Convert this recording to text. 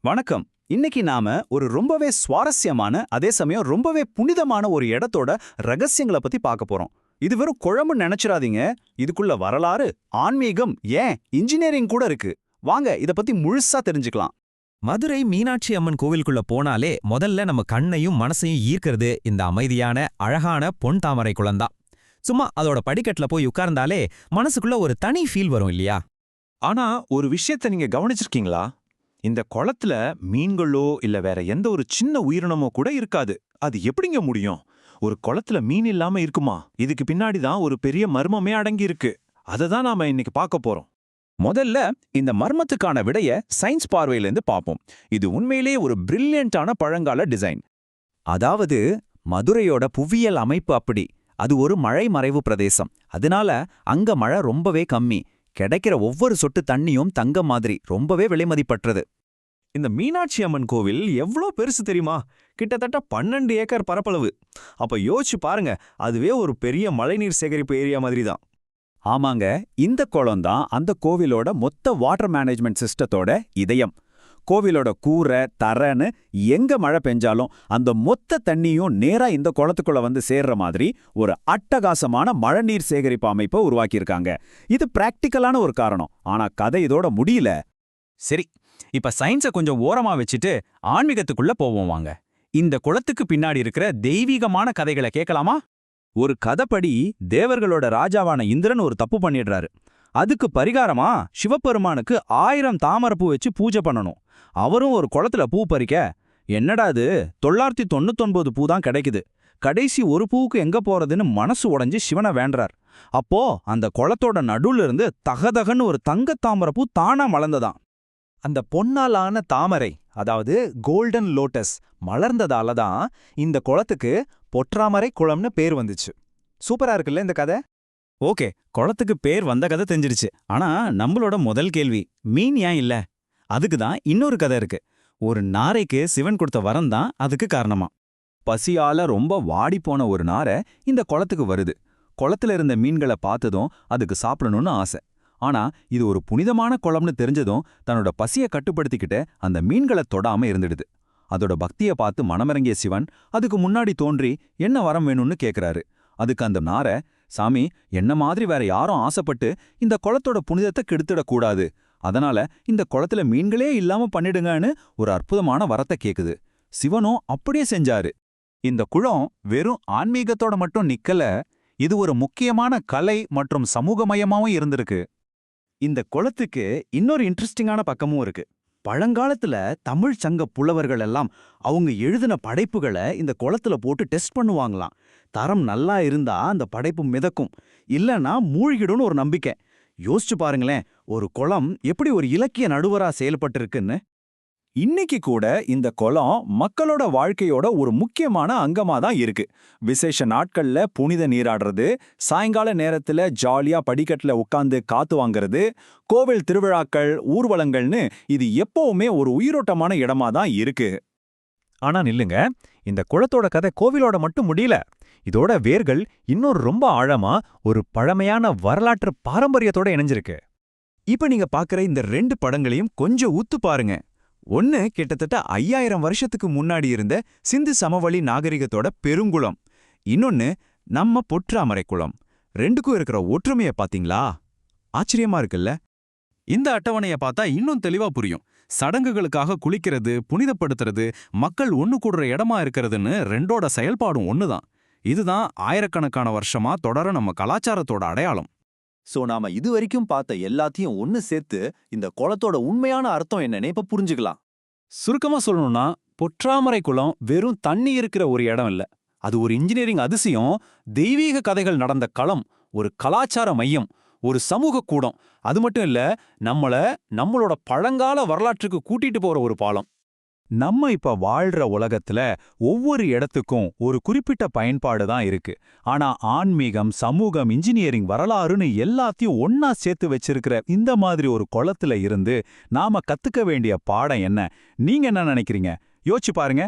வணக்கம். இன்னைக்கு நாம ஒரு ரொம்பவே சுவாரஸ்யமான அதே சமயம் ரொம்பவே புனிதமான ஒரு இடத்தோட ரகசியங்களை பத்தி பார்க்க போறோம். இது வெறும் குழம்பு நினைச்சிராதீங்க. இதுக்குள்ள வரலாறு, ஆன்மீகம், ஏன் இன்ஜினியரிங் கூட இருக்கு. வாங்க இத பத்தி முழுசா தெரிஞ்சுக்கலாம். மதுரை மீனாட்சி அம்மன் கோவிலுக்குள்ள போனாலே முதல்ல நம்ம கண்ணையும் மனசையும் ஈர்க்கிறது இந்த அமைதியான அழகான பொன் தாமரை குளம்தான். சும்மா அதோட படிக்கட்டுல போய் உட்கார்ந்தாலே மனசுக்குள்ள ஒரு தனி ஃபீல் வரும் இல்லையா? ஆனா ஒரு விஷயத்த நீங்க கவனிச்சிருக்கீங்களா? இந்த குளத்துல மீன்களோ இல்ல வேற எந்த ஒரு சின்ன உயிரினமோ கூட இருக்காது. அது எப்படிங்க முடியும்? ஒரு குளத்துல மீன் இல்லாம இருக்குமா? இதுக்கு பின்னாடி தான் ஒரு பெரிய மர்மமே அடங்கி இருக்கு. அதை தான் நாம இன்னைக்கு பார்க்க போறோம். முதல்ல இந்த மர்மத்துக்கான விடைய சயின்ஸ் பார்வையிலேருந்து பார்ப்போம். இது உண்மையிலேயே ஒரு பிரில்லியண்டான பழங்கால டிசைன். அதாவது மதுரையோட புவியியல் அமைப்பு அப்படி. அது ஒரு மழை மறைவு பிரதேசம். அதனால அங்க மழை ரொம்பவே கம்மி. கிடைக்கிற ஒவ்வொரு சொட்டு தண்ணியும் தங்கம் மாதிரி ரொம்பவே விலைமதிப்பற்றது. இந்த மீனாட்சி அம்மன் கோவில் எவ்வளோ பெருசு தெரியுமா? கிட்டத்தட்ட 12 ஏக்கர் பரப்பளவு. அப்ப யோசிச்சு பாருங்க, அதுவே ஒரு பெரிய மழைநீர் சேகரிப்பு ஏரியா மாதிரி தான். ஆமாங்க, இந்த குளம் தான் அந்த கோவிலோட மொத்த வாட்டர் மேனேஜ்மெண்ட் சிஸ்டத்தோட இதயம். கோவிலோட கூரை தரன்னு எங்க மழை பெஞ்சாலும் அந்த மொத்த தண்ணியும் நேரா இந்த குளத்துக்குள்ள வந்து சேர்ற மாதிரி ஒரு அட்டகாசமான மழைநீர் சேகரிப்பு அமைப்பை உருவாக்கியிருக்காங்க. இது பிராக்டிக்கலான ஒரு காரணம். ஆனா கதை இதோட முடியல. சரி, இப்ப சயின்ஸை கொஞ்சம் ஓரமா வச்சுட்டு ஆன்மீகத்துக்குள்ள போவோம் வாங்க. இந்த குளத்துக்கு பின்னாடி இருக்கிற தெய்வீகமான கதைகளை கேட்கலாமா? ஒரு கதைப்படி தேவர்களோட ராஜாவான இந்திரன் ஒரு தப்பு பண்ணிடுறாரு. அதுக்கு பரிகாரமா சிவபெருமானுக்கு 1000 தாமரைப்பூ வச்சு பூஜை பண்ணணும். அவரும் ஒரு குளத்துல பூ பறிக்க, என்னடா அது 999 பூ தான் கிடைக்குது, கடைசி ஒரு பூவுக்கு எங்க போறதுன்னு மனசு உடைஞ்சு சிவனை வேண்டார். அப்போ அந்த குளத்தோட நடுவுல இருந்து தகதகன்னு ஒரு தங்கத்தாமரைப்பூ தானா மலர்ந்ததாம். அந்த பொன்னாலான தாமரை, அதாவது கோல்டன் லோட்டஸ் மலர்ந்ததால தான் இந்த குளத்துக்கு பொற்றாமரை குளம்னு பேர் வந்துச்சு. சூப்பரா இருக்குல்ல இந்த கதை? ஓகே, குளத்துக்கு பேர் வந்த கதை தெரிஞ்சிடுச்சு. ஆனா நம்மளோட முதல் கேள்வி, மீன் ஏன் இல்ல? அதுக்கு தான் இன்னொரு கதை இருக்கு. ஒரு நாரைக்கு சிவன் கொடுத்த வரம் தான் அதுக்கு காரணமா. பசியால ரொம்ப வாடிப்போன ஒரு நாரை இந்த குளத்துக்கு வருது. குளத்துல இருந்த மீன்களை பார்த்ததும் அதுக்கு சாப்பிடணும்னு ஆசை. ஆனா இது ஒரு புனிதமான குளம்னு தெரிஞ்சதும் தன்னோட பசியை கட்டுப்படுத்திக்கிட்டு அந்த மீன்களை தொடாம இருந்துடுது. அதோட பக்தியை பார்த்து மனமிறங்கிய சிவன் அதுக்கு முன்னாடி தோன்றி என்ன வரம் வேணும்னு கேக்குறாரு. அதுக்கு அந்த நாரை, சாமி, என்ன மாதிரி வேற யாரும் ஆசைப்பட்டு இந்த குளத்தோட புனிதத்தை கெடுத்துடக்கூடாது, அதனால இந்த குளத்துல மீன்களே இல்லாம பண்ணிடுங்கன்னு ஒரு அற்புதமான வரத்தை கேக்குது. சிவனும் அப்படியே செஞ்சாரு. இந்த குளம் வெறும் ஆன்மீகத்தோட மட்டும் நிக்கல, இது ஒரு முக்கியமான கலை மற்றும் சமூகமயமாவும் இருந்திருக்கு. இந்த குளத்துக்கு இன்னொரு இன்ட்ரெஸ்டிங்கான பக்கமும் இருக்கு. பழங்காலத்துல தமிழ் சங்க புலவர்கள் எல்லாம் அவங்க எழுதின படைப்புகளை இந்த குளத்துல போட்டு டெஸ்ட் பண்ணுவாங்களாம். தரம் நல்லா இருந்தா அந்த படைப்பு மிதக்கும், இல்லைன்னா மூழ்கிடும்னு ஒரு நம்பிக்கை. யோசிச்சு பாருங்களேன், ஒரு குளம் எப்படி ஒரு இலக்கிய நடுவரா செயல்பட்டிருக்குன்னு. இன்னைக்கு கூட இந்த குளம் மக்களோட வாழ்க்கையோட ஒரு முக்கியமான அங்கமா தான் இருக்கு. விசேஷ நாட்கள்ல புனித நீராடுறது, சாயங்கால நேரத்துல ஜாலியா படிக்கட்டுல உட்காந்து காத்து வாங்குறது, கோவில் திருவிழாக்கள், ஊர்வலங்கள்னு இது எப்பவுமே ஒரு உயிரோட்டமான இடமா தான் இருக்கு. ஆனா நில்லுங்க, இந்த குளத்தோட கதை கோவிலோட மட்டும் முடியல. இதோட வேர்கள் இன்னொரு ரொம்ப ஆழமா ஒரு பழமையான வரலாற்று பாரம்பரியத்தோட இணைஞ்சிருக்கு. இப்ப நீங்க பாக்குற இந்த 2 படங்களையும் கொஞ்சம் ஊத்து பாருங்க. ஒன்னு கிட்டத்தட்ட 5000 வருஷத்துக்கு முன்னாடி இருந்த சிந்து சமவெளி நாகரிகத்தோட பெருங்குளம், இன்னொன்னு நம்ம பொற்றாமரை குளம். 2க்கும் இருக்கிற ஒற்றுமையை பாத்தீங்களா? ஆச்சரியமா இருக்குல்ல? இந்த அட்டவணையை பார்த்தா இன்னும் தெளிவா புரியும். சடங்குகளுக்காக குளிக்கிறது, புனிதப்படுத்துறது, மக்கள் ஒண்ணு கூடுற இடமா இருக்கிறதுன்னு 2ஓட செயல்பாடும் ஒண்ணுதான். இதுதான் ஆயிரக்கணக்கான வருஷமா தொடர நம்ம கலாச்சாரத்தோட அடையாளம். சோ நாம இதுவரைக்கும் பார்த்த எல்லாத்தையும் ஒன்னு சேர்த்து இந்த குளத்தோட உண்மையான அர்த்தம் என்னன்னு இப்ப புரிஞ்சுக்கலாம். சுருக்கமா சொல்லணும்னா, பொற்றாமரை குளம் வெறும் தண்ணி இருக்கிற ஒரு இடம் இல்ல. அது ஒரு இன்ஜினியரிங் அதிசயம், தெய்வீக கதைகள் நடந்த களம், ஒரு கலாச்சார மையம், ஒரு சமூக கூடம். அது மட்டும் இல்ல, நம்மளோட பழங்கால வரலாற்றுக்கு கூட்டிட்டு போற ஒரு பாலம். நம்ம இப்ப வாழ்ற உலகத்துல ஒவ்வொரு இடத்துக்கும் ஒரு குறிப்பிட்ட பயன்பாடு தான் இருக்கு. ஆனா ஆன்மீகம், சமூகம், இன்ஜினியரிங், வரலாறுன்னு எல்லாத்தையும் ஒன்னா சேர்த்து வச்சிருக்கிற இந்த மாதிரி ஒரு குளத்துல இருந்து நாம கத்துக்க வேண்டிய பாடம் என்ன? நீங்க என்ன நினைக்கிறீங்க? யோசிச்சு பாருங்க.